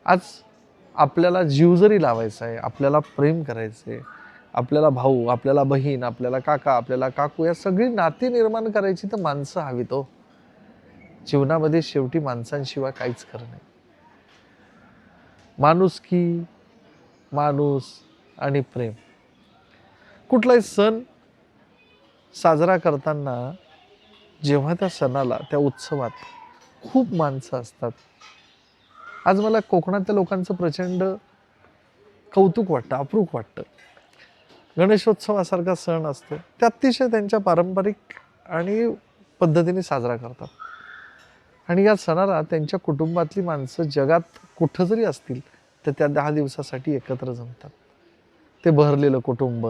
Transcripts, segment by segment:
आज आपल्याला जीव जरी लावायचा आहे, आपल्याला प्रेम करायचं आहे, आपल्याला भाऊ, आपल्याला बहीण, आपल्याला काका, आपल्याला काकू, या सगळी नाती निर्माण करायची तर माणसं हवीत हो. जीवनामध्ये शेवटी माणसांशिवाय काहीच खरं नाही. माणुसकी, माणूस आणि प्रेम. कुठलाही सण साजरा करताना जेव्हा त्या सणाला, त्या उत्सवात खूप माणसं असतात. आज मला कोकणातल्या लोकांचं प्रचंड कौतुक वाटतं, अप्रूप वाटतं. गणेशोत्सवासारखा सण असतो, ते अतिशय त्यांच्या पारंपरिक आणि पद्धतीने साजरा करतात. आणि या सणाला त्यांच्या कुटुंबातली माणसं जगात कुठं जरी असतील तर त्या 10 दिवसासाठी एकत्र जमतात. ते भरलेलं कुटुंब,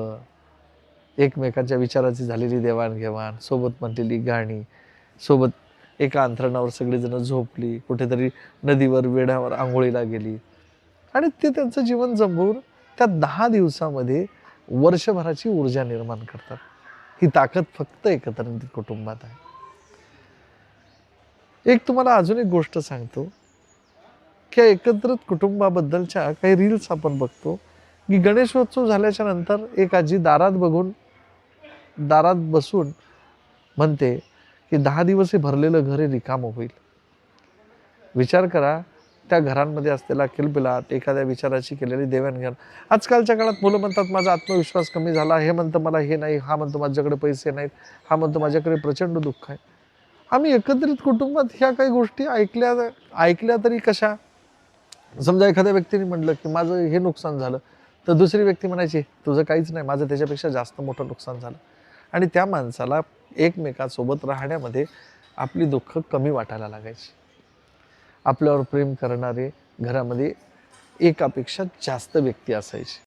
एकमेकांच्या विचाराची झालेली देवाणघेवाण, सोबत म्हटलेली गाणी, सोबत एका अंथरुणावर सगळेजण झोपली, कुठेतरी नदीवर वेढ्यावर आंघोळीला गेली आणि ते त्यांचं जीवन जमवून त्या 10 दिवसामध्ये वर्षभराची ऊर्जा निर्माण करतात. ही ताकद फक्त एकत्रित कुटुंबात आहे. एक तुम्हाला अजून एक गोष्ट सांगतो की एकत्रित कुटुंबाबद्दलच्या काही रील्स आपण बघतो की गणेशोत्सव झाल्याच्या नंतर एक आजी दारात बसून म्हणते की 10 दिवस हे भरलेलं घर हे रिकामं होईल. विचार करा, त्या घरांमध्ये असलेला किलबिलाट, एखाद्या विचाराची केलेली देवाणघेवाण. आजकालच्या काळात मुलं म्हणतात माझा आत्मविश्वास कमी झाला, हे म्हणतं मला हे नाही, हा म्हणतो माझ्याकडे पैसे नाहीत, हा म्हणतो माझ्याकडे प्रचंड दुःख आहे. आम्ही एकत्रित कुटुंबात ह्या काही गोष्टी ऐकल्या तरी कशा? समजा एखाद्या व्यक्तीने म्हटलं की माझं हे नुकसान झालं, तर दुसरी व्यक्ती म्हणायची तुझं काहीच नाही, माझं त्याच्यापेक्षा जास्त मोठं नुकसान झालं. आणि त्या माणसाला एकमेकांसोबत राहण्यामध्ये आपली दुःख कमी वाटायला लागायची. आपल्यावर प्रेम करणारे घरामध्ये एकापेक्षा जास्त व्यक्ती असायचे.